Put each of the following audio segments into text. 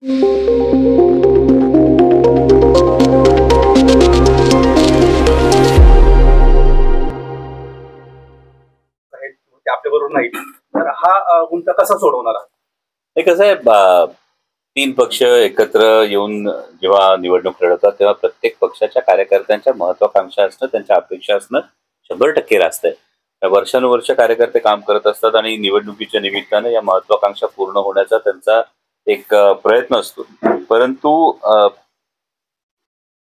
आपल्या बरोबर नाही, तर हा गुंता कसा सोडवणार? हे कसं आहे, तीन पक्ष एकत्र येऊन जेव्हा निवडणूक लढवतात तेव्हा प्रत्येक पक्षाच्या कार्यकर्त्यांच्या महत्वाकांक्षा असणं, त्यांच्या अपेक्षा असणं 100% रास्त आहे. वर्षानुवर्ष कार्यकर्ते काम करत असतात आणि निवडणुकीच्या निमित्तानं या महत्वाकांक्षा पूर्ण होण्याचा त्यांचा एक प्रयत्न असतो. परंतु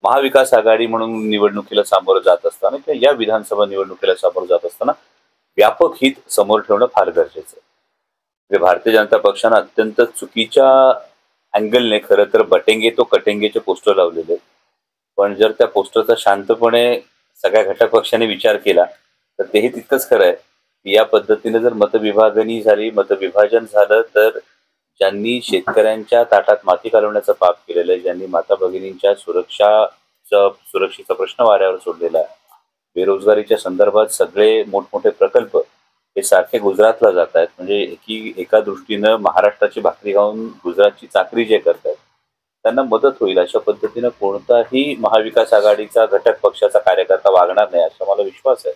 महाविकास आघाडी म्हणून निवडणुकीला सामोरं जात असताना किंवा या विधानसभा निवडणुकीला सामोरं जात असताना व्यापक हित समोर ठेवणं फार गरजेचं आहे. म्हणजे भारतीय जनता पक्षानं अत्यंत चुकीच्या अँगलने खरं तर बटेंगे तो कटेंगेचे पोस्टर लावलेले आहेत. पण जर त्या पोस्टरचा शांतपणे सगळ्या घटक पक्षांनी विचार केला तर तेही तितकंच खरं आहे की या पद्धतीने जर मतविभागणी झाली, मतविभाजन झालं, तर ज्यांनी शेतकऱ्यांच्या ताटात माती घालवण्याचं पाप केलेलं आहे, ज्यांनी माता भगिनींच्या सुरक्षेचा प्रश्न वाऱ्यावर सोडलेला आहे, बेरोजगारीच्या संदर्भात सगळे मोठमोठे प्रकल्प हे सारखे गुजरातला जात आहेत. म्हणजे की एका दृष्टीनं महाराष्ट्राची भाकरी खाऊन गुजरातची चाकरी जे करतात त्यांना मदत होईल अशा पद्धतीनं कोणताही महाविकास आघाडीचा घटक पक्षाचा कार्यकर्ता वागणार नाही असा मला विश्वास आहे.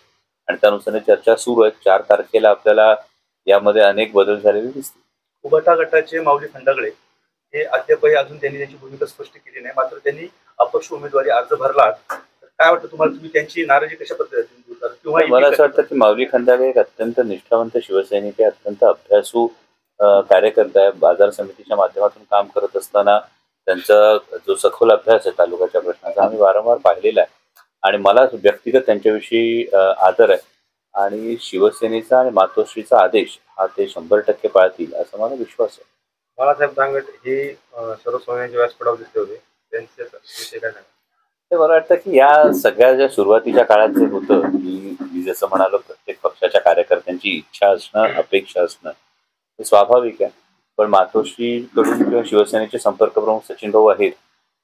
आणि त्यानुसार चर्चा सुरू आहे. 4 तारखेला आपल्याला यामध्ये अनेक बदल झालेले दिसतील. उभटा गटाचे माऊली खंडागळे हे अद्यापही अजून त्यांनी त्यांची भूमिका स्पष्ट केली नाही, मात्र त्यांनी अपक्ष उमेदवारी अर्ज भरला. काय वाटतं तुम्हाला, तुम्ही त्यांची नाराजी कशा पद्धतीने दूर करा? किंवा मला असं वाटतं की माऊली खंडागळे एक अत्यंत निष्ठावंत शिवसैनिक आहे, अत्यंत अभ्यासू कार्यकर्ता आहे. बाजार समितीच्या माध्यमातून काम करत असताना त्यांचा जो सखोल अभ्यास आहे तालुक्याच्या प्रश्नाचा आम्ही वारंवार पाहिलेला आहे आणि मला व्यक्तिगत त्यांच्याविषयी आदर आहे. आणि शिवसेनेचा आणि मातोश्रीचा आदेश हा ते 100% पाळतील असा मला विश्वास आहे. बाळासाहेब दांगट हे सर्वसामान्यांच्या व्यासपीठावर दिसले होते, त्यांच्याविषयी काय सांगा? मला वाटतं की या सगळ्या ज्या सुरुवातीच्या काळात जे होतं की मी जसं म्हणालो प्रत्येक पक्षाच्या कार्यकर्त्यांची इच्छा असणं, अपेक्षा असणं हे स्वाभाविक आहे. पण मातोश्रीकडून किंवा शिवसेनेचे संपर्क प्रमुख सचिन भाऊ आहेत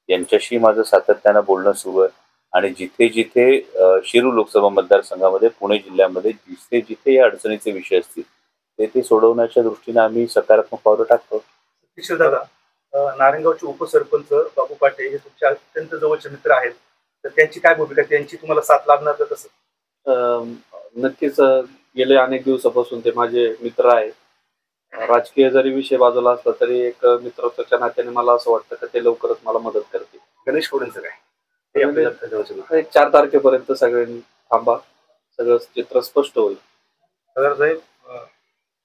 यांच्याशी माझं सातत्यानं बोलणं सुरू आहे. आणि जिथे जिथे शिरूर लोकसभा मतदारसंघामध्ये पुणे जिल्ह्यामध्ये जिथे जिथे या अडचणीचे विषय असतील ते सोडवण्याच्या दृष्टीने आम्ही सकारात्मक पावलं टाकतो. दादा, नारायणगावचे उपसरपंच बाबू पाटे हे तुमचे अत्यंत जवळचे मित्र आहेत, तर त्यांची काय भूमिका, त्यांची तुम्हाला साथ लागणार तर कसं? नक्कीच गेले अनेक दिवसापासून ते माझे मित्र आहे. राजकीय जरी विषय बाजूला असला तरी एक मित्रत्वाच्या नात्याने मला असं वाटतं की ते लवकरच मला मदत करतील. गणेश कोडेंचं काय? 4 तारखेपर्यंत सगळ्यांनी थांबा, सगळं चित्र स्पष्ट होईल. साहेब,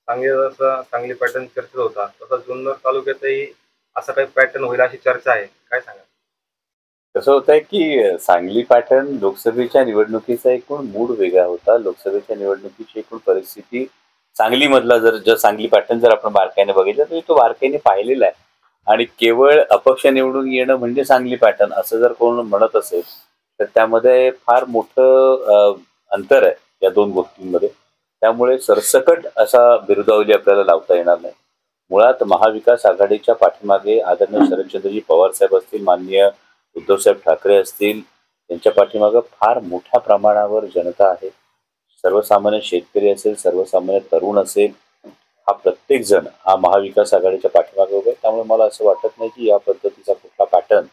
सांगली पॅटर्न चर्चेत होता, तसा जुन्नर तालुक्यातही असा काही पॅटर्न होईल अशी चर्चा आहे, काय सांगा? कसं होत आहे की सांगली पॅटर्न लोकसभेच्या निवडणुकीचा एकूण मूड वेगळा होता. लोकसभेच्या निवडणुकीची एकूण परिस्थिती सांगलीमधला जर सांगली पॅटर्न जर आपण बारकाईने बघितलं तर तो बारकाईने पाहिलेला आहे. आणि केवळ अपक्ष निवडून येणं म्हणजे सांगली पॅटर्न असं जर कोण म्हणत असेल तर त्यामध्ये फार मोठं अंतर आहे या दोन गोष्टींमध्ये. त्यामुळे सरसकट असा बिरुदावली आपल्याला लावता येणार नाही. मुळात महाविकास आघाडीच्या पाठीमागे आदरणीय शरदचंद्रजी पवार साहेब असतील, माननीय उद्धवसाहेब ठाकरे असतील, त्यांच्या पाठीमागं फार मोठ्या प्रमाणावर जनता आहे. सर्वसामान्य शेतकरी असेल, सर्वसामान्य तरुण असेल, हा प्रत्येक जण हा महाविकास आघाडीच्या पाठीमागे उभा आहे. त्यामुळे मला असं वाटत नाही की या पद्धतीचा कुठला पॅटर्न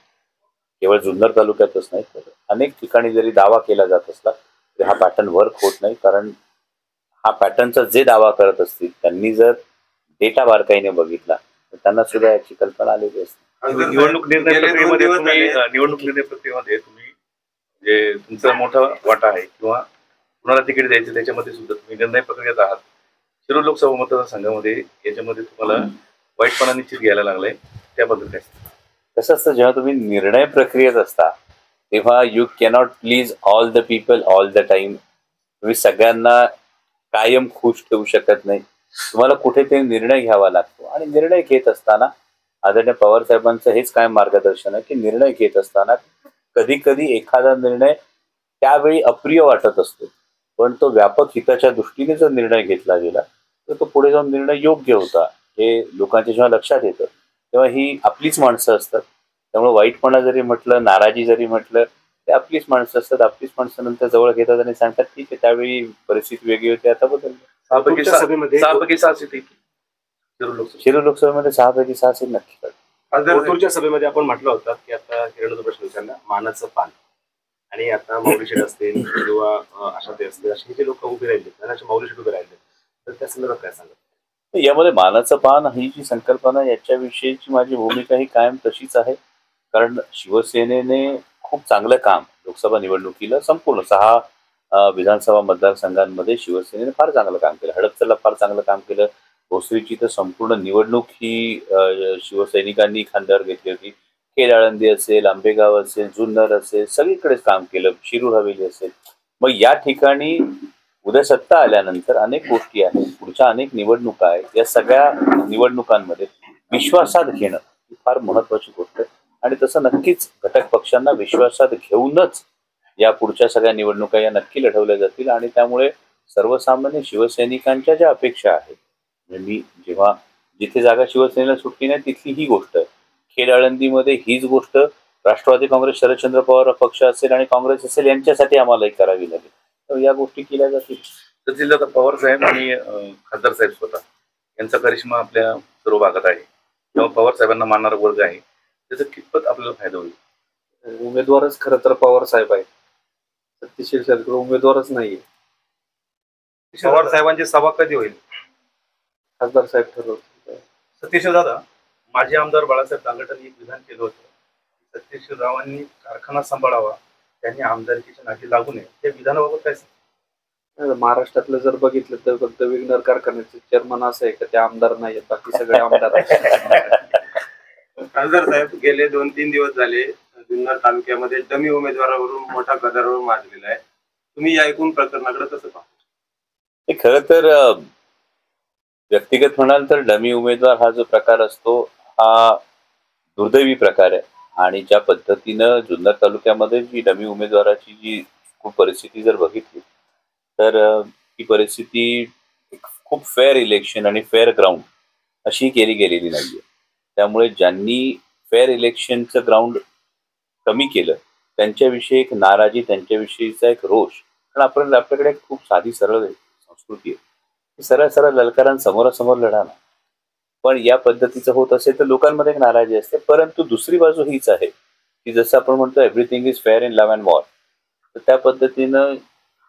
केवळ जुन्नर तालुक्यातच नाही तर अनेक ठिकाणी जरी दावा केला जात असला तरी हा पॅटर्न वर्क होत नाही. कारण हा पॅटर्नचा जे दावा करत असतील त्यांनी जर डेटा बारकाईने बघितला तर त्यांना सुद्धा याची कल्पना आलेली असते. निवडणूक निर्णय प्रक्रियेमध्ये तुम्ही जे तुमचा मोठा वाटा आहे किंवा कुणाला तिकीट द्यायचं त्याच्यामध्ये सुद्धा तुम्ही निर्णय प्रक्रियेत आहात. शिरूर लोकसभा मतदारसंघामध्ये याच्यामध्ये तुम्हाला वाईटपणा निश्चित घ्यायला लागलाय, त्याबद्दल काय? कसं असतं, जेव्हा तुम्ही निर्णय प्रक्रियेत असता तेव्हा you cannot please all the people all the time. तुम्ही सगळ्यांना कायम खुश ठेवू शकत नाही. तुम्हाला कुठेतरी निर्णय घ्यावा लागतो आणि निर्णय घेत असताना आदरणीय पवार साहेबांचं हेच कायम मार्गदर्शन आहे की निर्णय घेत असताना कधी कधी एखादा निर्णय त्यावेळी अप्रिय वाटत असतो, पण तो व्यापक हिताच्या दृष्टीने जर निर्णय घेतला गेला तर तो पुढे जाऊन निर्णय योग्य होता हे लोकांच्या जेव्हा लक्षात येतं तेव्हा ही आपलीच माणसं असतात. त्यामुळे वाईटपणा जरी म्हटलं, नाराजी जरी म्हटलं, ते आपलीच माणसं असतात. आपलीच माणसं नंतर जवळ घेतात आणि सांगतात ठीक आहे त्यावेळी परिस्थिती वेगळी होती, आता बदलली. शिरूर लोकसभेमध्ये 6 पैकी 6 सीट शिरूर लोकसभेमध्ये 6 पैकी 6 सीट नक्की. कोथरूडच्या सभेमध्ये आपण म्हटलं होतं की आता किरण प्रश्न विचारला मानाचं पान आणि आता माऊली शेठ असतील किंवा आशाताई असतील असे जे लोक उभे राहिले आणि असे माऊली शेठ उभे राहिले तर त्या संदर्भात काय सांगत? यामध्ये मानाचं पान ही जी संकल्पना याच्याविषयीची माझी भूमिका ही कायम तशीच आहे. कारण शिवसेनेने खूप चांगलं काम लोकसभा निवडणुकीला संपूर्ण 6 विधानसभा मतदारसंघांमध्ये शिवसेनेने फार चांगलं काम केलं. हडपसरला फार चांगलं काम केलं. भोसरीची तर संपूर्ण निवडणूक ही शिवसैनिकांनी खांद्यावर घेतली होती. खेड आळंदी असेल, आंबेगाव असेल, जुन्नर असेल, सगळीकडेच काम केलं. शिरूर हवेली असेल. मग या ठिकाणी उद्या सत्ता आल्यानंतर अनेक गोष्टी आहेत, पुढच्या अनेक निवडणुका आहेत. या सगळ्या निवडणुकांमध्ये विश्वासात घेणं ही फार महत्वाची गोष्ट आहे आणि तसं नक्कीच घटक पक्षांना विश्वासात घेऊनच या पुढच्या सगळ्या निवडणुका या नक्की लढवल्या जातील आणि त्यामुळे सर्वसामान्य शिवसैनिकांच्या ज्या अपेक्षा आहेत, म्हणजे मी जेव्हा जिथे जागा शिवसेनेला सुटली नाही तिथली ही गोष्ट आहे. खेड आळंदीमध्ये हीच गोष्ट राष्ट्रवादी काँग्रेस, शरदचंद्र पवार पक्ष असेल आणि काँग्रेस असेल यांच्यासाठी आम्हालाही करावी लागेल. तर या गोष्टी केल्या जातील. तहसीलदार पवार साहेब आणि खासदार साहेब स्वतः यांचा करिश्मा आपल्या सर्व भागात आहे किंवा पवार साहेबांना मानणारा वर्ग आहे, त्याचा कितपत आपल्याला फायदा होईल? उमेदवारच खरं तर पवार साहेब आहेत. सत्यशील सर उमेदवारच नाहीये. पवार साहेबांची सभा कधी होईल? खासदार साहेब ठरवतील. सतीश दादा, माजी आमदार बाळासाहेब दांगटांनी एक विधान केलं होतं, सतीश रावांनी कारखाना सांभाळावा, त्यांनी आमदारकीच्या नादी लागू नये. त्या विधानाबाबत काय सांगता? महाराष्ट्रातलं जर बघितलं तर फक्त विघ्नर कारखान्याचे चेअरमन असं आहे का ते आमदार नाहीत, बाकी सगळे आमदार आहेत. खासदार साहेब, गेले 2-3 दिवस झाले जुन्नर तालुक्यामध्ये डमी उमेदवारावरून मोठा गदारोळ माजलेला आहे. तुम्ही या एकूण प्रकरणाकडे कसं पाहता? हे खरं तर व्यक्तिगत म्हणाल तर डमी उमेदवार हा जो प्रकार असतो हा दुर्दैवी प्रकार आहे आणि ज्या पद्धतीनं जुन्नर तालुक्यामध्ये जी डमी उमेदवाराची जी खूप परिस्थिती जर बघितली तर ही परिस्थिती एक खूप फेअर इलेक्शन आणि फेअर ग्राउंड अशी केली गेलेली नाहीये. त्यामुळे ज्यांनी फेअर इलेक्शनचं ग्राउंड कमी केलं त्यांच्याविषयी एक नाराजी, त्यांच्याविषयीचा एक रोष. कारण आपल्याकडे एक खूप साधी सरळ संस्कृती आहे. सरळ सरळ ललकारांसमोरासमोर लढा ना. पण या पद्धतीचं होत असेल तर लोकांमध्ये एक नाराजी असते. परंतु दुसरी बाजू हीच आहे की जसं आपण म्हणतो everything is fair in love and war, तर त्या पद्धतीनं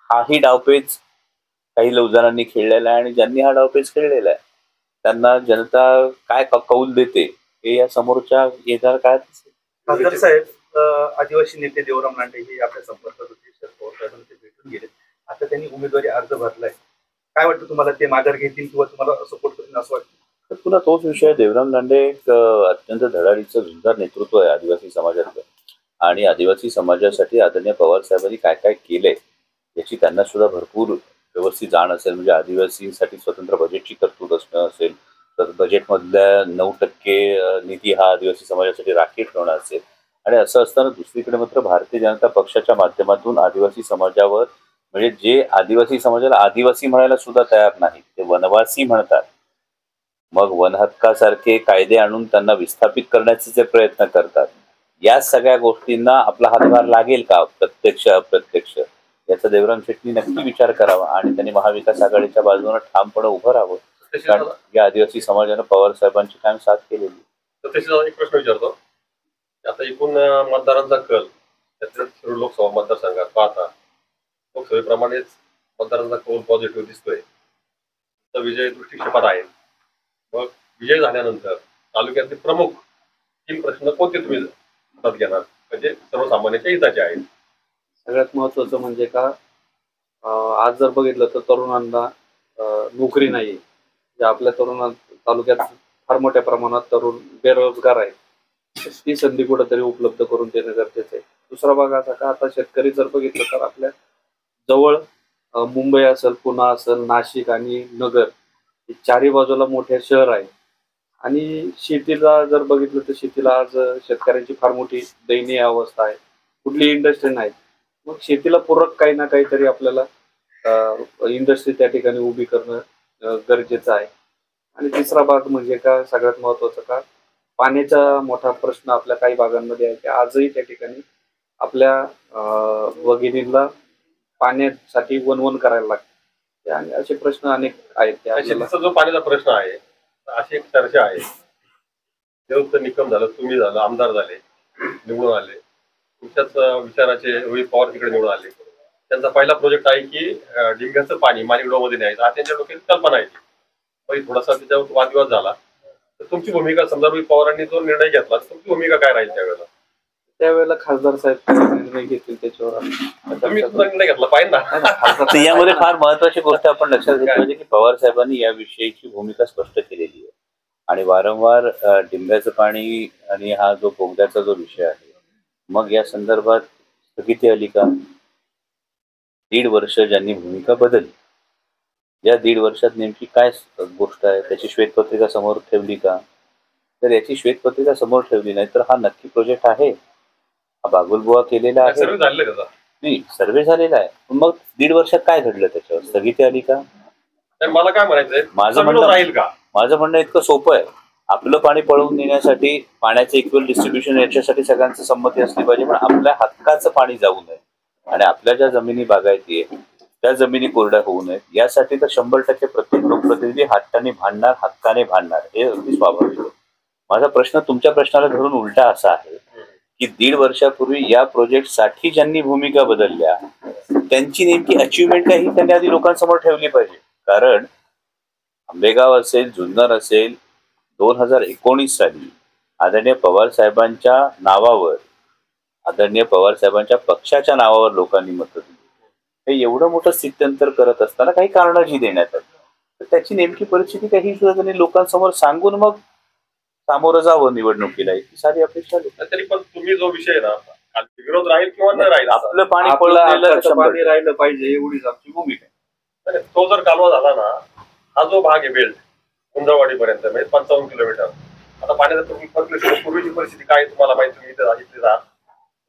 हाही डावपेच काही जणांनी खेळलेला आहे आणि ज्यांनी हा डावपेच खेळलेला आहे त्यांना जनता काय कौल देते हे या समोरच्या येणाऱ्या काळात दिसेल. खासदार साहेब, आदिवासी नेते देवराम लांडे हे आपल्या संपर्कात होते, शरद पवार साहेबांना ते भेटून गेले. आता त्यांनी उमेदवारी अर्ज भरलाय. काय वाटतं तुम्हाला, ते माघार घेतील किंवा तुम्हाला सपोर्ट करतील असं वाटतं? तर पुन्हा तोच विषय. देवराम लांडे एक अत्यंत धडाडीचं झुंजार नेतृत्व आहे आदिवासी समाजातलं आणि आदिवासी समाजासाठी आदरणीय पवार साहेबांनी काय काय केलंय याची त्यांना सुद्धा भरपूर व्यवस्थित जाण असेल. म्हणजे आदिवासींसाठी स्वतंत्र बजेटची तरतूद असणं असेल, तर बजेटमधल्या 9% निधी हा आदिवासी समाजासाठी राखीव ठेवणं असेल आणि असं असताना दुसरीकडे मात्र भारतीय जनता पक्षाच्या माध्यमातून आदिवासी समाजावर, म्हणजे जे आदिवासी समाजाला आदिवासी म्हणायला सुद्धा तयार नाही ते वनवासी म्हणतात, मग वनहक्कासारखे कायदे आणून त्यांना विस्थापित करण्याचे जे प्रयत्न करतात, या सगळ्या गोष्टींना आपला हातभार लागेल का प्रत्यक्ष अप्रत्यक्ष, याचा देवराम शेट्टी नक्की विचार करावा आणि त्यांनी महाविकास आघाडीच्या बाजूने ठामपणे उभं राहावं. कारण या आदिवासी समाजानं पवार साहेबांची कायम साथ केलेली. तर एक प्रश्न विचारतो. आता एकूण मतदारांचा कल त्यातल्या शिरूर लोकसभा मतदारसंघात पाहता लोकसभेप्रमाणेच मतदारांचा कौल पॉझिटिव्ह दिसतोय. तर विजय दृष्टिक्षेपात आहे. मग विजय झाल्यानंतर तालुक्यातले प्रमुख 3 प्रश्न कोणते तुम्ही हातात घेणार, म्हणजे सर्वसामान्यांच्या हिताचे आहेत? सगळ्यात महत्वाचं म्हणजे का आज जर बघितलं तर तरुणांना नोकरी नाही. आपल्या तालुक्यात फार मोठ्या प्रमाणात तरुण बेरोजगार आहेत. ती संधी कुठेतरी उपलब्ध करून देणं गरजेचं आहे. दुसरा भाग असा का आता शेतकरी जर बघितलं तर आपल्या जवळ मुंबई असेल, पुणे असेल, नाशिक आणि नगर हे चारही बाजूला मोठे शहर आहे आणि शेतीला जर बघितलं तर शेतीला आज शेतकऱ्यांची फार मोठी दयनीय अवस्था आहे. कुठली इंडस्ट्री नाही. मग शेतीला पूरक काही ना काहीतरी आपल्याला इंडस्ट्री त्या ठिकाणी उभी करणं गरजेचं आहे. आणि तिसरा भाग म्हणजे का सगळ्यात महत्वाचं का पाण्याचा मोठा प्रश्न आपल्या काही भागांमध्ये आहे की आजही त्या ठिकाणी आपल्या भगिनींना पाण्यासाठी वनवन करायला लागते आणि असे प्रश्न अनेक आहेत. शेतीचा जो पाण्याचा प्रश्न आहे, अशी एक चर्चा आहे देवचं निकम झालं, तुम्ही झालं, आमदार झाले, निवडून आले, तुमच्याच विचाराचे रोहित पवार तिकडे निवडून आले. त्यांचा पहिला प्रोजेक्ट आहे की डिंग्याचं पाणी माणिकडोमध्ये न्यायचं, हा त्यांच्या डोक्यात कल्पना आहे. मग थोडासा त्याच्यावर वादविवाद झाला. तर तुमची भूमिका, समजा रोहित पवारांनी जो निर्णय घेतला, तुमची भूमिका काय राहील त्यावेळेला? त्यावेळेला खासदार साहेब काय निर्णय घेतील त्याच्यावर तुम्ही तुझा निर्णय घेतला पाहिजे ना. तर यामध्ये फार महत्वाची गोष्ट आपण लक्षात घेतली पाहिजे की पवार साहेबांनी याविषयीची भूमिका स्पष्ट केलेली आहे आणि वारंवार डिंब्याचं पाणी आणि हा जो बोगद्याचा जो विषय आहे, मग या संदर्भात स्थगिती आली का? 1.5 वर्ष ज्यांनी भूमिका बदलली, या 1.5 वर्षात नेमकी काय गोष्ट आहे त्याची श्वेतपत्रिका समोर ठेवली का? तर याची श्वेतपत्रिका समोर ठेवली नाही तर हा नक्की प्रोजेक्ट आहे, हा बागुलबुवा केलेला आहे. सर्व झालं त्याचा नाही, सर्वे झालेला आहे, पण मग 1.5 वर्षात काय घडलं त्याच्यावर? स्थगिती आली का? तर मला काय म्हणायचंय, माझं विरोध म्हणणं राहील का? माझं म्हणणं इतकं सोपं आहे. आपलं पाणी पळवून नेण्यासाठी पाण्याचं इक्वल डिस्ट्रीब्युशन याच्यासाठी सगळ्यांची संमती असली पाहिजे, पण आपल्या हक्काचं पाणी जाऊ नये आणि आपल्या ज्या जमिनी बागायती आहे त्या जमिनी कोरड्या होऊ नयेत यासाठी तर 100% प्रत्येक लोकप्रतिनिधी हक्काने भांडणार, हे अगदी स्वाभाविक आहे. माझा प्रश्न तुमच्या प्रश्नाला धरून उलटा असा आहे की 1.5 वर्षापूर्वी या प्रोजेक्टसाठी ज्यांनी भूमिका बदलल्या त्यांची नेमकी अचिव्हमेंट काय ही त्यांनी आधी लोकांसमोर ठेवली पाहिजे. कारण आंबेगाव असेल, जुन्नर असेल, 2019 साली आदरणीय पवार साहेबांच्या नावावर, आदरणीय पवार साहेबांच्या पक्षाच्या नावावर लोकांनी मतं दिली. हे एवढं मोठं स्थित्यंतर करत असताना काही कारणं जी देण्यात आली, तर त्याची नेमकी परिस्थिती काही सुद्धा त्यांनी लोकांसमोर सांगून मग सामोरं जावं निवडणुकीला, ही सारी अपेक्षा आहे. तरी पण तुम्ही जो विषय आहे ना, विरोध राहील किंवा न राहील, आपलं पाणी आपलं पळून नेलं तर हक्काचं 100%. पाणी राहिलं पाहिजे एवढीच आमची भूमिका आहे. आणि तो जर कालवा झाला ना, हा जो भाग आहे बेल्ट कुंदळवाडी पर्यंत म्हणजे 55 किलोमीटर, आता पाण्याचा तुम्ही पूर्वीची परिस्थिती काय तुम्हाला माहिती, तुम्ही इथे राहा,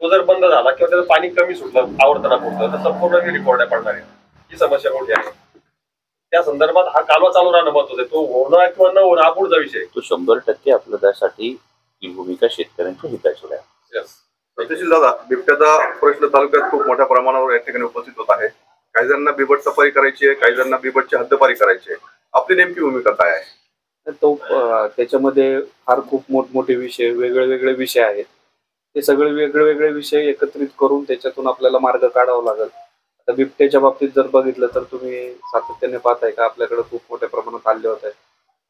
तो जर बंद झाला किंवा त्याचं पाणी कमी सुटलं, आवर्तना पुरतं, तर संपूर्ण रिकॉर्ड पडणार आहे. ही समस्या मोठी आहे. त्या संदर्भात हा कालवा चालू राहणं महत्वाचं आहे. तो होणार किंवा न होणं हा पुढचा विषय. तो 100% आपलं त्यासाठी ही भूमिका शेतकऱ्यांच्या हिताची आहे. सत्यशील दादा, बिबट्याचा प्रश्न तालुक्यात खूप मोठ्या प्रमाणावर या ठिकाणी उपस्थित होत आहे. काही जणांना बिबट सफारी करायची आहे, काही जणांना बिबटची हद्दपारी करायची आहे. आपली नेमकी भूमिका काय आहे? तर तो त्याच्यामध्ये फार खूप मोठमोठे विषय, वेगळे विषय आहेत. ते सगळे वेगळे विषय एकत्रित करून त्याच्यातून आपल्याला मार्ग काढावा लागेल. आता बिबट्याच्या बाबतीत जर बघितलं तर तुम्ही सातत्याने पाहताय का आपल्याकडे खूप मोठ्या प्रमाणात हल्ले होत आहेत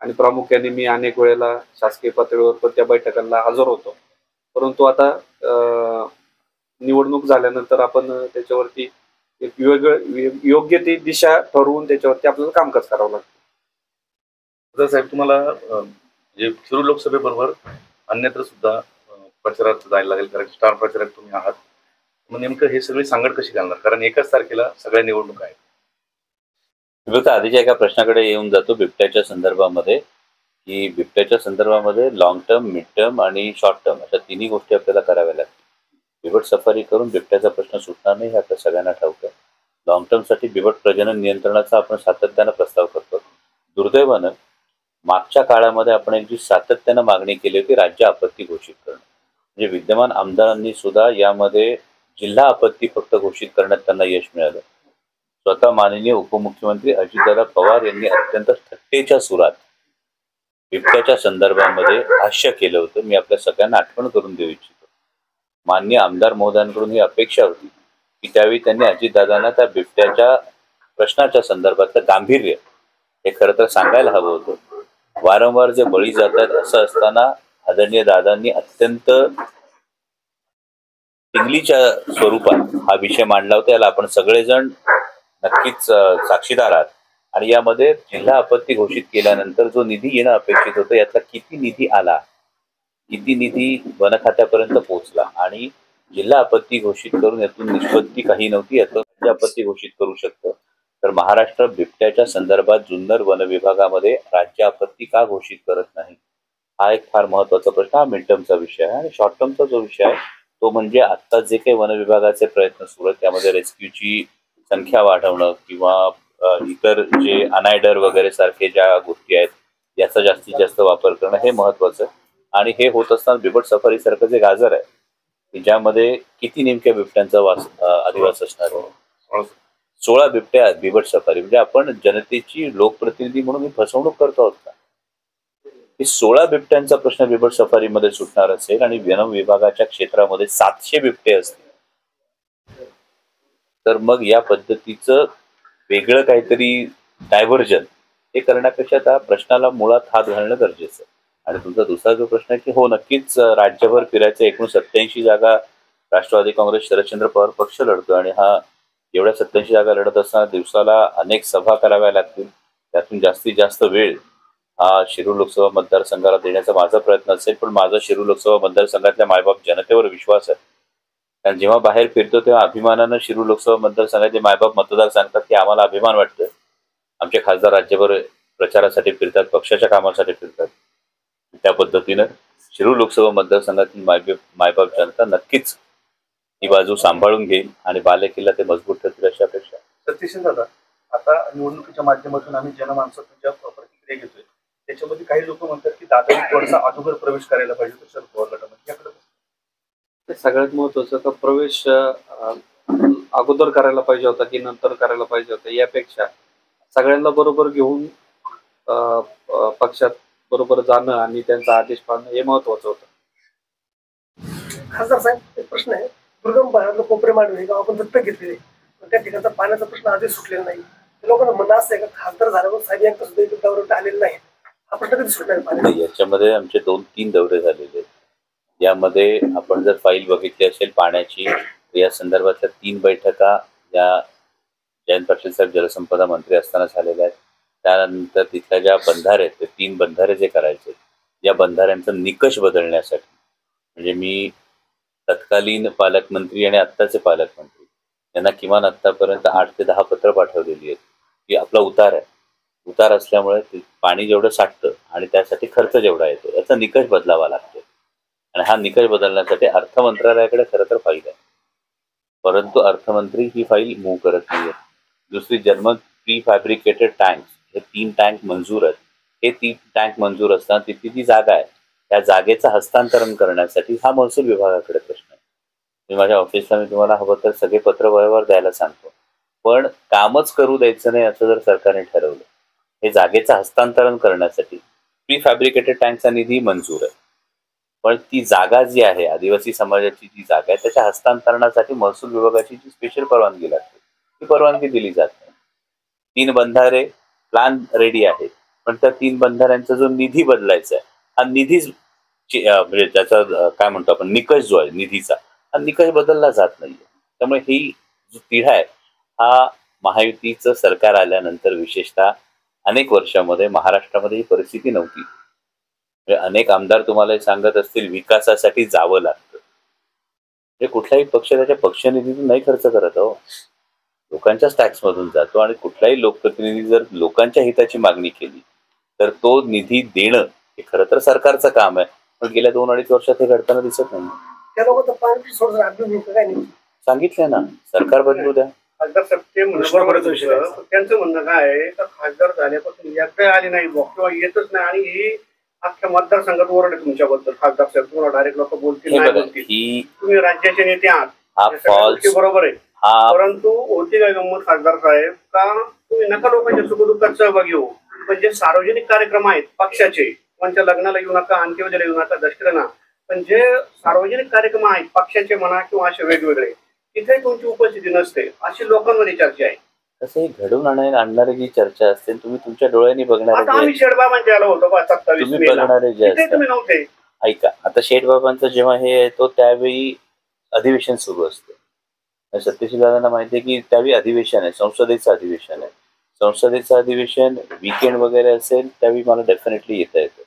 आणि प्रामुख्याने मी अनेक वेळेला शासकीय पातळीवर पण त्या बैठकांना हजर होतो. परंतु आता निवडणूक झाल्यानंतर आपण त्याच्यावरती एक योग्य ती दिशा ठरवून त्याच्यावरती आपल्याला कामकाज करावं लागतं. तर साहेब, तुम्हाला जे शिरूर लोकसभेबरोबर अन्यत्र सुद्धा प्रचारात जायला लागेल, कारण स्टार प्रचारक तुम्ही आहात. मग नेमकं हे सगळी सांगड कशी घालणार, कारण 1 तारखेला सगळ्या निवडणुका आहेत. फक्त आधीच्या एका प्रश्नाकडे येऊन जातो बिबट्याच्या संदर्भामध्ये, की बिबट्याच्या संदर्भामध्ये लॉंग टर्म, मिड टर्म आणि शॉर्ट टर्म अशा तिन्ही गोष्टी आपल्याला कराव्या लागतील. बिबट सफारी करून बिबट्याचा प्रश्न सुटणार नाही हे आता सगळ्यांना ठाऊक आहे. लॉंग टर्मसाठी बिबट प्रजनन नियंत्रणाचा आपण सातत्यानं प्रस्ताव करतो. दुर्दैवानं मागच्या काळामध्ये आपण एक जी सातत्यानं मागणी केली होती राज्य आपत्ती घोषित करणं, म्हणजे विद्यमान आमदारांनी सुद्धा यामध्ये जिल्हा आपत्ती फक्त घोषित करण्यात त्यांना यश मिळालं. स्वतः माननीय उपमुख्यमंत्री अजितदादा पवार यांनी अत्यंत थट्टेच्या सुरात बिबट्याच्या संदर्भामध्ये भाष्य केलं होतं. मी आपल्या सगळ्यांना आठवण करून देऊ इच्छितो. माननीय आमदार महोदयांकडून ही अपेक्षा होती की त्यावेळी त्यांनी अजितदादांना त्या बिबट्याच्या प्रश्नाच्या संदर्भातलं गांभीर्य हे खरं तर सांगायला हवं होतं. वारंवार जे बळी जातात असं असताना आदरणीय दादांनी अत्यंत टिंगलीच्या स्वरूपात हा विषय मांडला होता. याला आपण सगळेजण नक्कीच साक्षीदार आहात. आणि यामध्ये जिल्हा आपत्ती घोषित केल्यानंतर जो निधी येणं अपेक्षित होतं यातला किती निधी आला, किती निधी वन खात्यापर्यंत पोहोचला आणि जिल्हा आपत्ती घोषित करून यातून निष्पत्ती काही नव्हती, यातून राज्य आपत्ती घोषित करू शकतं. तर महाराष्ट्र बिबट्याच्या संदर्भात जुन्नर वन विभागामध्ये राज्य आपत्ती का घोषित करत नाही, हा एक फार महत्वाचा प्रश्न. हा मिड टर्मचा विषय आहे. आणि शॉर्ट टर्मचा जो विषय आहे तो म्हणजे आता जे काही वन विभागाचे प्रयत्न सुरू आहेत त्यामध्ये रेस्क्यूची संख्या वाढवणं किंवा इतर जे अनायडर वगैरे सारखे ज्या गोष्टी आहेत याचा जास्तीत जास्त वापर करणं हे महत्वाचं आहे. आणि हे होत असताना बिबट सफारी सारखं जे गाजर आहे की ज्यामध्ये किती नेमक्या बिबट्यांचा अधिवास असणार आहे, 16 बिबट्या आहेत बिबट सफारी, म्हणजे आपण जनतेची लोकप्रतिनिधी म्हणून फसवणूक करतो आहोत का? की 16 बिबट्यांचा प्रश्न बिबट सफारीमध्ये सुटणार असेल आणि वन विभागाच्या क्षेत्रामध्ये 700 बिबटे असतील, तर मग या पद्धतीचं वेगळं काहीतरी डायव्हर्जन हे करण्यापेक्षा त्या प्रश्नाला मुळात हात घालणं गरजेचं आहे. आणि तुमचा दुसरा जो प्रश्न आहे की हो नक्कीच राज्यभर फिरायचं, एकूण 87 जागा राष्ट्रवादी काँग्रेस शरदचंद्र पवार पक्ष लढतो आणि हा एवढ्या 87 जागा लढत असताना दिवसाला अनेक सभा कराव्या लागतील. त्यातून जास्तीत जास्त वेळ हा शिरूर लोकसभा मतदारसंघाला देण्याचा माझा प्रयत्न असेल. पण माझा शिरूर लोकसभा मतदारसंघातल्या मायबाप जनतेवर विश्वास आहे. कारण जेव्हा बाहेर फिरतो तेव्हा अभिमानानं शिरूर लोकसभा मतदारसंघाचे मायबाप मतदार सांगतात की आम्हाला अभिमान वाटतं, आमचे खासदार राज्यभर प्रचारासाठी फिरतात, पक्षाच्या कामासाठी फिरतात. त्या पद्धतीनं शिरूर लोकसभा मतदारसंघातील मायबाप जनता नक्कीच ही बाजू सांभाळून घेईल आणि बालेकिल्ला ते मजबूत ठरतील अशा अपेक्षा. सतीश दादा, आता निवडणुकीच्या माध्यमातून आम्ही जनमानसाच्या प्रतिक्रिया घेतोय, त्याच्यामध्ये काही लोक म्हणतात की दादानी थोडासा अगोदर प्रवेश करायला पाहिजे होता शरद पवार गटामध्ये, याकडे ते सगळ्यात महत्वाचं का प्रवेश अगोदर करायला पाहिजे होता की नंतर करायला पाहिजे होता, यापेक्षा सगळ्यांना बरोबर घेऊन पक्षात बरोबर जाणं आणि त्यांचा आदेश पाळणं हे महत्वाचं होतं. खासदार साहेब, एक प्रश्न आहे. दुर्गम भागातलं कोपरे मांडवे हे गाव आपण दत्तक घेतलेले, पण त्या ठिकाणचा पाण्याचा प्रश्न आधीच सुटलेला नाही. लोकांना म्हणणं असं आहे का खासदार झाल्यावर साहेब एकदा सुद्धा इकडे दौऱ्यावर आलेले नाही, हा प्रश्न कधी सुटणार पाणी? याच्यामध्ये आमचे 2-3 दौरे झालेले आहेत. यामध्ये आपण जर फाईल बघितली असेल पाण्याची, या संदर्भातल्या 3 बैठका या जयंत पाटील साहेब जलसंपदा मंत्री असताना झालेल्या आहेत. त्यानंतर तिथल्या ज्या बंधारे आहेत, ते 3 बंधारे जे करायचे, या बंधाऱ्यांचा निकष बदलण्यासाठी म्हणजे मी तत्कालीन पालकमंत्री आणि आत्ताचे पालकमंत्री यांना किमान आत्तापर्यंत 8 ते 10 पत्र पाठवलेली आहेत की आपला उतार आहे, उतार असल्यामुळे पाणी जेवढं साठतं आणि त्यासाठी खर्च जेवढा येतो याचा निकष बदलावा लागतो. आणि हा निकष बदलण्यासाठी अर्थ मंत्रालयाकडे खरं तर फाईल आहे, परंतु अर्थमंत्री ही फाईल मूव्ह करत नाहीये. दुसरी जर्मन प्री फॅब्रिकेटेड टँक्स, हे 3 टँक मंजूर आहेत. हे 3 टँक मंजूर असताना तिथली जी जागा आहे त्या जागेचं हस्तांतरण करण्यासाठी हा महसूल विभागाकडे प्रश्न आहे. मी माझ्या ऑफिसला मी तुम्हाला हवं तर सगळे पत्र व्यवहार द्यायला सांगतो, पण कामच करू द्यायचं नाही असं जर सरकारने ठरवलं, हे जागेचं हस्तांतरण करण्यासाठी प्री फॅब्रिकेटेड टँकचा निधी मंजूर आहे, पण ती जागा जी आहे आदिवासी समाजाची जी जागा आहे त्याच्या हस्तांतरणासाठी महसूल विभागाची जी स्पेशल परवानगी लागते ती परवानगी दिली जात नाही. 3 बंधारे प्लॅन रेडी आहे, पण त्या 3 बंधाऱ्यांचा जो निधी बदलायचा आहे हा निधीच म्हणजे त्याचा काय म्हणतो आपण निकष जो आहे निधीचा, हा निकष बदलला जात नाहीये. त्यामुळे ही जो तिढा आहे हा महायुतीचं सरकार आल्यानंतर विशेषतः अनेक वर्षामध्ये महाराष्ट्रामध्ये ही परिस्थिती नव्हती. अनेक आमदार तुम्हाला सांगत असतील विकासासाठी जावं लागतं, हे कुठलाही पक्ष त्याच्या पक्षनिधीतून नाही खर्च करत हो, लोकांच्याच टॅक्समधून जातो. आणि कुठलाही लोकप्रतिनिधी जर लोकांच्या हिताची मागणी केली तर तो निधी देणं हे खरं तर सरकारचं काम आहे, पण गेल्या 2-2.5 वर्षात हे घडताना दिसत नाही. त्या लोकांचं पाणी सोडून काय नाही सांगितलं ना, सरकार बदलू द्या. खासदार साहेब ते म्हणणं बरोबरच होतं. त्यांचं म्हणणं काय आहे का खासदार झाल्यापासून एकदा आले नाही किंवा येतच नाही, आणि ही अख्ख्या मतदारसंघात ओरड आहे तुमच्याबद्दल. खासदार साहेब तुम्हाला डायरेक्ट लोक बोलतील नाही बोलतील, तुम्ही राज्याचे नेते आहात बरोबर आहे, परंतु होती काय गंमत खासदार साहेब का तुम्ही नका लोकांच्या सुखदुःखात सहभागी हो, पण जे सार्वजनिक कार्यक्रम आहेत पक्षाचे, कोणत्या लग्नाला येऊ नका, अंत्यविधीला येऊ नका, दशक्रियांना, पण जे सार्वजनिक कार्यक्रम आहेत पक्षाचे म्हणा किंवा असे वेगवेगळे, तिथे तुमची उपस्थिती नसते, अशी लोकांमध्ये चर्चा आहे. तसे घडून आणणारी जी चर्चा असते तुम्ही तुमच्या डोळ्यांनी बघणारे, आम्ही शेडबाबांच्या आलो होतो 27 तुम्ही बघणारे जे असतात, तुम्ही नव्हते. ऐका, आता शेठबाबांचं जेव्हा हे येतो त्यावेळी अधिवेशन सुरू असतं. सत्यशीलदादांना माहिती आहे की त्यावेळी अधिवेशन आहे, संसदेचं अधिवेशन आहे. संसदेचं अधिवेशन वीकेंड वगैरे असेल त्यावेळी मला डेफिनेटली येता येतं.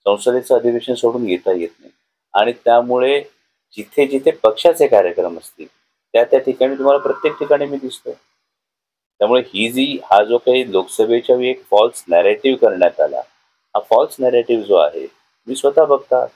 संसदेचं अधिवेशन सोडून येता येत नाही. आणि त्यामुळे जिथे जिथे पक्षाचे कार्यक्रम असतील त्या ठिकाणी तुम्हाला प्रत्येक ठिकाणी मी दिसतो. त्यामुळे हा जो काही लोकसभेच्या वेळी एक फॉल्स नॅरेटिव्ह करण्यात आला, हा फॉल्स नॅरेटिव्ह जो आहे मी स्वतः बघतात.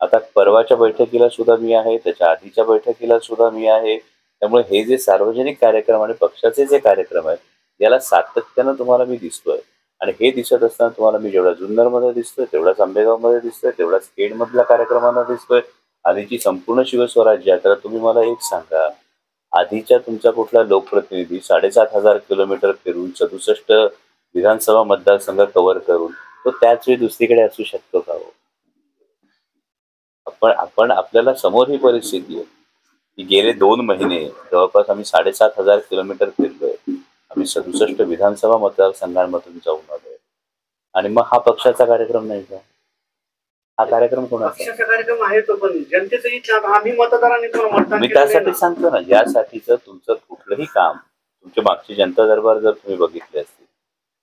आता परवाच्या बैठकीला सुद्धा मी आहे, त्याच्या आधीच्या बैठकीला सुद्धा मी आहे. त्यामुळे हे जे सार्वजनिक कार्यक्रम आणि पक्षाचे जे कार्यक्रम आहेत याला सातत्यानं तुम्हाला मी दिसतोय. आणि हे दिसत असताना तुम्हाला मी जेवढा जुन्नरमध्ये दिसतोय, तेवढाच आंबेगावमध्ये दिसतोय, तेवढाच खेडमधल्या कार्यक्रमांना दिसतोय. आधीची संपूर्ण शिवस्वराज्य यात्रा तुम्ही मला एक सांगा, आधीच्या तुमचा कुठला लोकप्रतिनिधी 7,500 किलोमीटर फिरून 67 विधानसभा मतदारसंघ कव्हर करून तो त्याच वेळी दुसरीकडे असू शकतो का हो? आपण आपल्याला समोर ही परिस्थिती आहे की गेले 2 महिने जवळपास आम्ही 7,500 किलोमीटर फिरलोय. आम्ही 67 विधानसभा मतदारसंघांमधून जाऊन आलोय. आणि मग हा पक्षाचा कार्यक्रम नाही का? हा कार्यक्रम कोणाचा? पक्षाचा कार्यक्रम आहे तो, पण जनतेचं इच्छा आम्ही मतदारांनी तुम्हाला मतदान मी केलं नाही त्यासाठी ना. सांगतो ना, यासाठीचं तुमचं कुठलंही काम, तुमचे मागचे जनता दरबार जर तुम्ही बघितले असतील,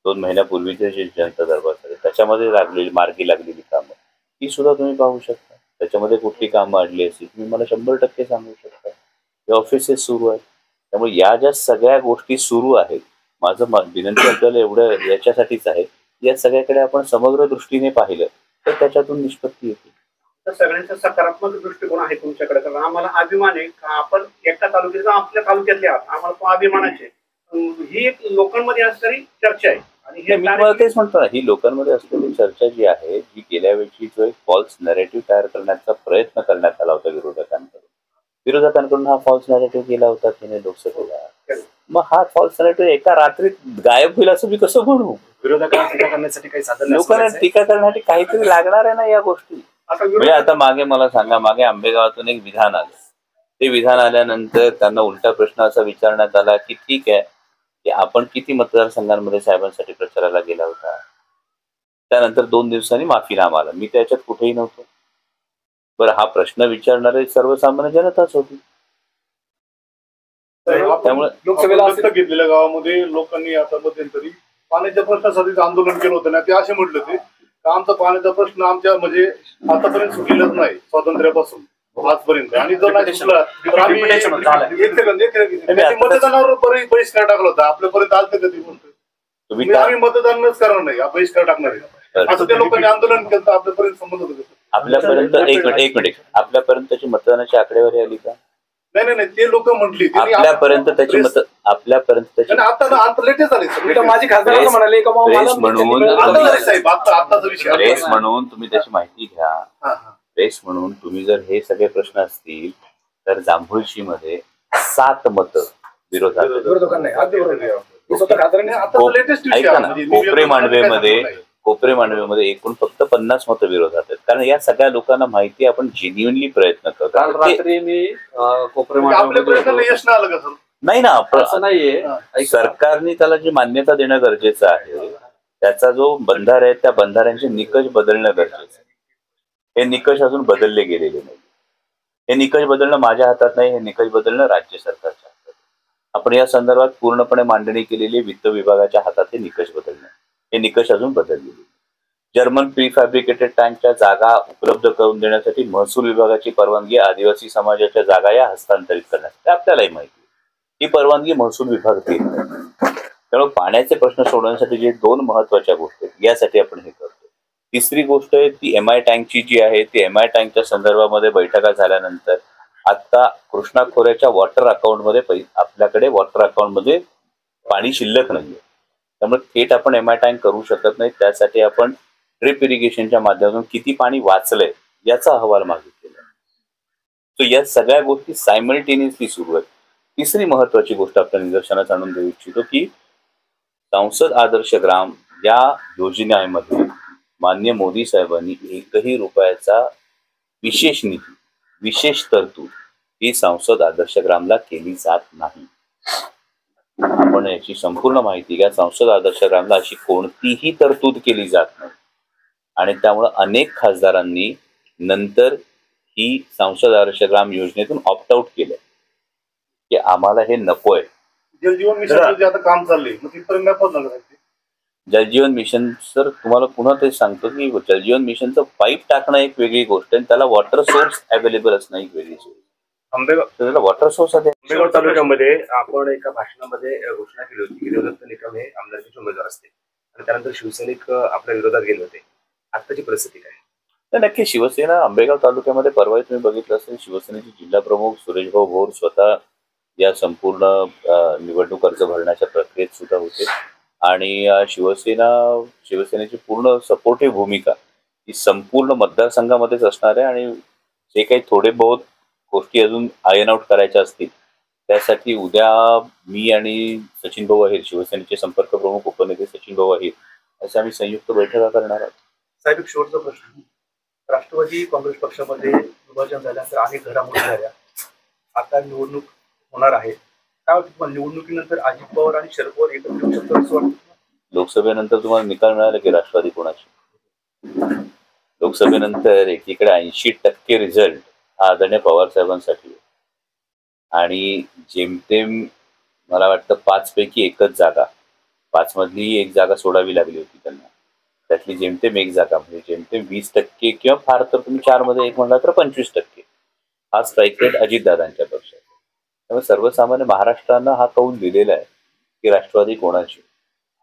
2 महिन्यापूर्वीचे जे जनता दरबार झाले त्याच्यामध्ये मार्गी लागलेली कामं ती सुद्धा तुम्ही पाहू शकता. त्याच्यामध्ये कुठली कामं अडली असतील तुम्ही मला 100% सांगू शकता. हे ऑफिसेस सुरू आहेत. त्यामुळे या ज्या सगळ्या गोष्टी सुरू आहेत, माझं विनंती आपल्याला एवढं याच्यासाठीच आहे, या सगळ्याकडे आपण समग्र दृष्टीने पाहिलं तर त्याच्यातून निष्पत्ती येते. तर सगळ्यांचा सकारात्मक दृष्टिकोन आहे तुमच्याकडे, कारण आम्हाला अभिमान आहे का आपण एका तालुक्याचा आपल्या तालुक्यातले आहात, आम्हाला तो अभिमानाचे. ही एक लोकांमध्ये असणारी चर्चा आहे आणि हे मी तुम्हाला तेच म्हणतो ना, ही लोकांमध्ये असलेली चर्चा जी आहे, जी गेल्या वेळची जो एक फॉल्स नॅरेटिव्ह तयार करण्याचा प्रयत्न करण्यात आला होता विरोधकांकडून हा फॉल्स नॅरेटिव्ह केला होता त्याने लोकसभेला. मग हा फॉल्स नॅरेटिव्ह एका रात्रीत गायब होईल असं मी कसं म्हणू? विरोधकांना टीका करण्यासाठी काही साधन लोकांना टीका करण्यासाठी काहीतरी लागणार आहे ना या गोष्टी. म्हणजे आता मागे मला सांगा, मागे आंबेगावातून एक विधान आलं. ते विधान आल्यानंतर त्यांना उलटा प्रश्न असा विचारण्यात आला की ठीक आहे की आपण किती मतदारसंघांमध्ये साहेबांसाठी प्रचाराला गेला होता? त्यानंतर 2 दिवसांनी माफीनामा आला. मी त्याच्यात कुठेही नव्हतो. बरं, हा प्रश्न विचारणारे सर्वसामान्य जनताच होती. त्यामुळे लोकसभेला दत्तक घेतलेल्या गावामध्ये लोकांनी आता मध्यंतरी पाण्याच्या प्रश्नासाठी आंदोलन केलं होतं ना, ते असे म्हटलं ते आमचा पाण्याचा प्रश्न आमच्या म्हणजे आतापर्यंत सुटलेलाच नाही स्वातंत्र्यापासून आजपर्यंत. आणि जर नाही सुटला तर आम्ही मतदानावर बहिष्कार टाकला होता. आपल्यापर्यंत आलते कधी म्हणतो आम्ही मतदानच करणार नाही, बहिष्कार टाकणार आहे असं त्या लोकांनी आंदोलन केलं. आपल्यापर्यंत संबंध होतं. आपल्यापर्यंत एक मिनिट आपल्यापर्यंत त्याची मतदानाची आकडेवारी आली का? नाही ते लोक म्हटली आपल्यापर्यंत त्याची आपल्यापर्यंत त्याची आता लेटेस्ट झाले. माझी खासदार असं म्हणाले का बाबा प्रेस मला म्हणून तुम्ही त्याची माहिती घ्या. प्रेस म्हणून तुम्ही जर हे सगळे प्रश्न असतील तर जांभुळशी मध्ये 7 मतं विरोधात. ऐका ना, कोपरे मांडवेमध्ये एकूण फक्त 50 मतं विरोधात आहेत. कारण या सगळ्या लोकांना माहिती आपण जेन्युअनली प्रयत्न काल करतो. रात्री मी कोपरे नाही ना, असं नाहीये. सरकारने त्याला जी मान्यता देणं गरजेचं आहे, त्याचा जो बंधार आहे त्या बंधाऱ्यांचे निकष बदलणं गरजेचं आहे. हे निकष अजून बदलले गेलेले नाही. हे निकष बदलणं माझ्या हातात नाही, हे निकष बदलणं राज्य सरकारच्या हातात. आपण या संदर्भात पूर्णपणे मांडणी केलेली वित्त विभागाच्या हातात हे निकष बदलणं. हे निकष अजून बदललेले. जर्मन प्रीफॅब्रिकेटेड टँकच्या जागा उपलब्ध करून देण्यासाठी महसूल विभागाची परवानगी आदिवासी समाजाच्या जागा या हस्तांतरित करण्यासाठी आपल्यालाही माहिती ही परवानगी महसूल विभाग देत नाही. त्यामुळे पाण्याचे प्रश्न सोडवण्यासाठी जे 2 महत्वाच्या गोष्टी आहेत यासाठी आपण हे करतो. तिसरी गोष्ट आहे ती MI टँकची जी आहे, ती MI टँकच्या संदर्भामध्ये बैठका झाल्यानंतर आता कृष्णा खोऱ्याच्या वॉटर अकाउंटमध्ये आपल्याकडे वॉटर अकाउंटमध्ये पाणी शिल्लक नाहीये. त्यामुळे थेट आपण MI टँक करू शकत नाही. त्यासाठी आपण ड्रिप इरिगेशनच्या माध्यमातून किती पाणी वाचलंय याचा अहवाल मागितलेला. सो या सगळ्या गोष्टी सायमल्टेनियसली सुरू आहेत. तिसरी महत्वाची गोष्ट आपल्या निदर्शनास आणून देऊ इच्छितो की संसद आदर्श ग्राम या योजनेमध्ये माननीय मोदी साहेबांनी 1ही रुपयाचा विशेष निधी, विशेष तरतूद ही संसद आदर्श ग्रामला केली जात नाही. आपण याची संपूर्ण माहिती घ्या. संसद आदर्श ग्रामला अशी कोणतीही तरतूद केली जात नाही. आणि त्यामुळे अनेक खासदारांनी नंतर ही संसद आदर्श ग्राम योजनेतून ऑप्ट आउट केलं की आम्हाला हे नकोय. जलजीवन मिशन आता काम चाललंय, मग तिथपर्यंत काय पोहोचणार? जलजीवन मिशन सर तुम्हाला पुन्हा ते सांगतो की जलजीवन मिशनचं पाईप टाकणं एक वेगळी गोष्ट आहे, त्याला वॉटर सोर्स अवेलेबल असणं एक वेगळी गोष्ट. त्याला वॉटर सोर्स आहे. आंबेगाव तालुक्यामध्ये आपण एका भाषणामध्ये घोषणा केली होती की देवदत्त निकम हे आमदारकीचे उमेदवार असते आणि त्यानंतर शिवसैनिक आपल्या विरोधात गेले होते. आताची परिस्थिती काय? नक्की शिवसेना आंबेगाव तालुक्यामध्ये परवा तुम्ही बघितलं असेल, शिवसेनेचे जिल्हा प्रमुख सुरेशभाऊ भोर स्वतः या संपूर्ण निवडणूक अर्ज भरण्याच्या प्रक्रियेत सुद्धा होते. आणि शिवसेनेची पूर्ण सपोर्टिव्ह भूमिका ही संपूर्ण मतदारसंघामध्येच असणार आहे. आणि जे काही थोडे बहुत गोष्टी अजून आयन आउट करायच्या असतील त्यासाठी उद्या मी आणि सचिन भाऊ अहिर, शिवसेनेचे संपर्क प्रमुख उपनेते सचिन भाऊ अहिर अशा आम्ही संयुक्त बैठका करणार आहोत. साहेब, एक शेवटचा प्रश्न. राष्ट्रवादी काँग्रेस पक्षामध्ये विभाजन झाल्यानंतर अनेक घडामोडी झाल्या. आता निवडणूक होणार आहे. काय वाटतं तुम्हाला, निवडणुकीनंतर अजित पवार आणि शरद पवार एकत्र येऊ शकतात असं वाटतं? लोकसभेनंतर तुम्हाला निकाल मिळाला की राष्ट्रवादी कोणाची? लोकसभेनंतर एकीकडे 80% रिझल्ट हा आदरणीय पवार साहेबांसाठी आहे. आणि जेमतेम मला वाटतं 5 पैकी एकच जागा, 5 मधली एक जागा सोडावी लागली होती त्यांना. त्यातली जेमतेम एक जागा, म्हणजे जेमतेम 20% किंवा फार तर तुम्ही 4 मध्ये 1 म्हणला तर 25% हा स्ट्राईक रेट अजितदादांच्या पक्षात. त्यामुळे सर्वसामान्य महाराष्ट्रानं हा कौल दिलेला आहे की राष्ट्रवादी कोणाची.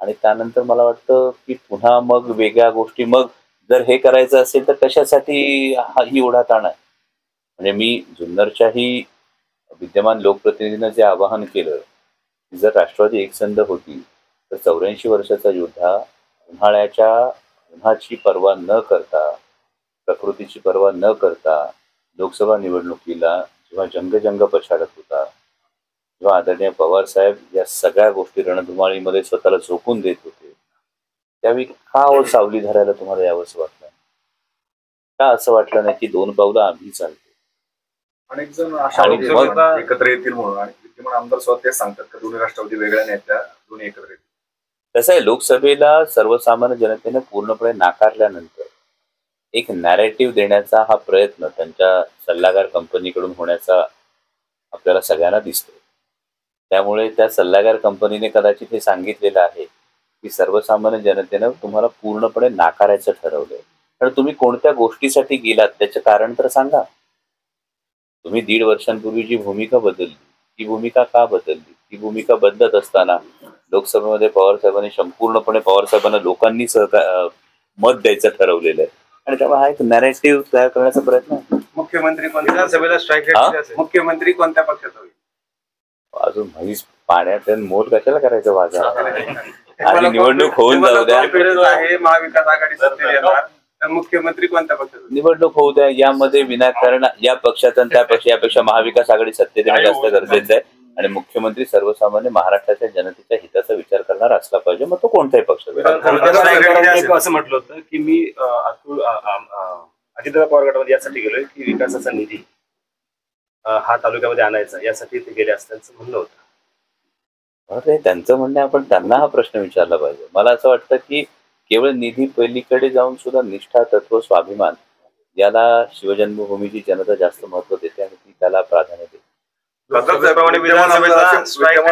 आणि त्यानंतर मला वाटतं की पुन्हा मग वेगळ्या गोष्टी, मग जर हे करायचं असेल तर कशासाठी ही एवढा ताण आहे. म्हणजे मी जुन्नरच्याही विद्यमान लोकप्रतिनिधीनं जे आवाहन केलं, जर राष्ट्रवादी एकसंध होती तर 84 वर्षाचा योद्धा उन्हाची पर्वा न करता, प्रकृतीची पर्वा न करता लोकसभा निवडणुकीला जेव्हा जंग पछाडत होता, जेव्हा आदरणीय पवार साहेब या सगळ्या गोष्टी रणधुमाळीमध्ये स्वतःला झोकून देत होते, त्यावेळी का सावली धरायला तुम्हाला यावंसं वाटलं? का असं वाटलं नाही की 2 पावलं आम्ही चालतो? अनेक जण अशा लोकसभेला एकत्र येतील म्हणून, आणि विद्यमान आमदार स्वतः तेच सांगतात की दोन्ही राष्ट्रवादी वेगळ्या नाही, त्या दोन्ही एकत्र येतील. कसं आहे, लोकसभेला सर्वसामान्य जनतेने पूर्णपणे नाकारल्यानंतर एक नॅरेटिव्ह देण्याचा हा प्रयत्न त्यांच्या सल्लागार कंपनीकडून होण्याचा आपल्याला सगळ्यांना दिसतो. त्यामुळे त्या सल्लागार कंपनीने कदाचित हे सांगितलेलं आहे की सर्वसामान्य जनतेनं तुम्हाला पूर्णपणे नाकारायचं ठरवलंय. कारण तुम्ही कोणत्या गोष्टीसाठी गेलात त्याचं कारण तर सांगा. तुम्ही 1.5 वर्षांपूर्वी जी भूमिका बदलली, ती भूमिका का बदलली? ती भूमिका बदलत असताना लोकसभेमध्ये पवारसाहेबांनी संपूर्णपणे पवारसाहेबांना लोकांनी मत द्यायचं ठरवलेलं आहे. आणि त्यामुळे हा एक नॅरेटिव्ह तयार करण्याचा प्रयत्न आहे. मुख्यमंत्री विधानसभेला स्ट्राईक मुख्यमंत्री कोणत्या पक्षात होईल? अजून म्हैस पाण्यात मोठ कशाला करायचं वाजा? आणि निवडणूक होऊन जाऊ द्या. महाविकास आघाडी सत्तेत येणार तर मुख्यमंत्री कोणत्या पक्षात? निवडणूक होऊ द्या. यामध्ये विनाकारण या पक्षात आणि त्या पक्ष, यापेक्षा महाविकास आघाडी सत्तेत येणं जास्त गरजेचं आहे. आणि मुख्यमंत्री सर्वसामान्य महाराष्ट्राच्या जनतेच्या हिताचा विचार करणार असला पाहिजे, मग तो कोणताही पक्ष. असं म्हटलं होतं की मी अजितदादा पवार गटामध्ये यासाठी गेलोय की विकासाचा निधी हा तालुक्यामध्ये आणायचा, यासाठी ते गेले असल्याचं म्हणणं होतं. अरे त्यांचं म्हणणं, आपण त्यांना हा प्रश्न विचारला पाहिजे. मला असं वाटतं की केवळ निधी पलीकडे जाऊन सुद्धा निष्ठा, तत्व, स्वाभिमान याला शिवजन्मभूमीची जनता जास्त महत्व देते आणि ती त्याला प्राधान्य देते. विद्यमान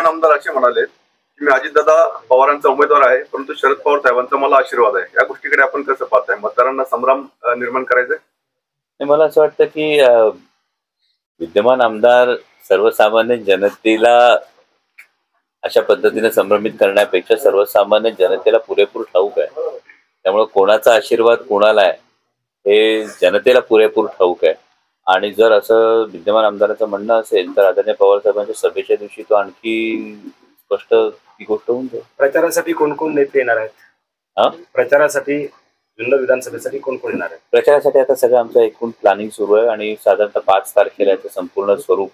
आमदार असे म्हणाले की मी अजितदादा पवारांचा उमेदवार आहे, परंतु शरद पवार साहेबांचा मला आशीर्वाद आहे. या गोष्टीकडे आपण कसं पाहताय? मतदारांना संभ्रम निर्माण करायचंय? मला असं वाटतं की विद्यमान आमदार सर्वसामान्य जनतेला अशा पद्धतीने संभ्रमित करण्यापेक्षा सर्वसामान्य जनतेला पुरेपूर ठाऊक आहे. त्यामुळे कोणाचा आशीर्वाद कोणाला आहे हे जनतेला पुरेपूर ठाऊक आहे. आणि जर असं विद्यमान आमदाराचं म्हणणं असेल तर आदरणीय पवार साहेबांच्या सभेच्या दिवशी तो आणखी स्पष्ट ती गोष्ट होऊन जाईल. प्रचारासाठी कोण कोण नेते येणार आहेत? प्रचारासाठी जुन्नर विधानसभेसाठी कोण कोण येणार आहे? प्रचारासाठी आता सगळं आमचं एकूण प्लॅनिंग सुरू आहे आणि साधारणतः 5 तारखेला याचं संपूर्ण स्वरूप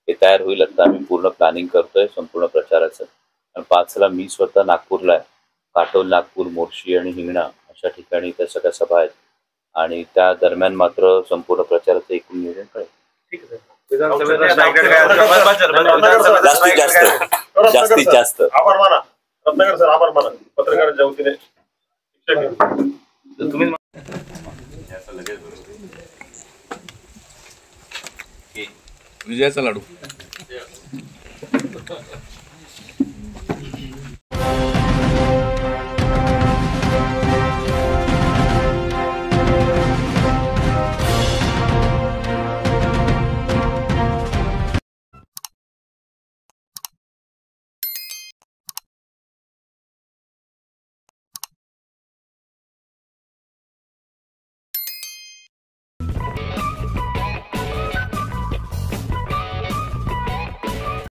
हे तयार होईल. आता आम्ही पूर्ण प्लॅनिंग करतोय संपूर्ण प्रचाराचं. आणि 5ला मी स्वतः नागपूरला आहे. काटोल, नागपूर, मोर्शी आणि हिंगणा अशा ठिकाणी त्या सगळ्या सभा आहेत. आणि त्या दरम्यान मात्र संपूर्ण प्रचाराचं एकूण नियोजन कळेल. ठीक आहे. जास्तीत जास्त आभार माना रत्नाकर सर, आभार माना पत्रकारांच्या वतीने. तुम्ही विजयाचा लाडू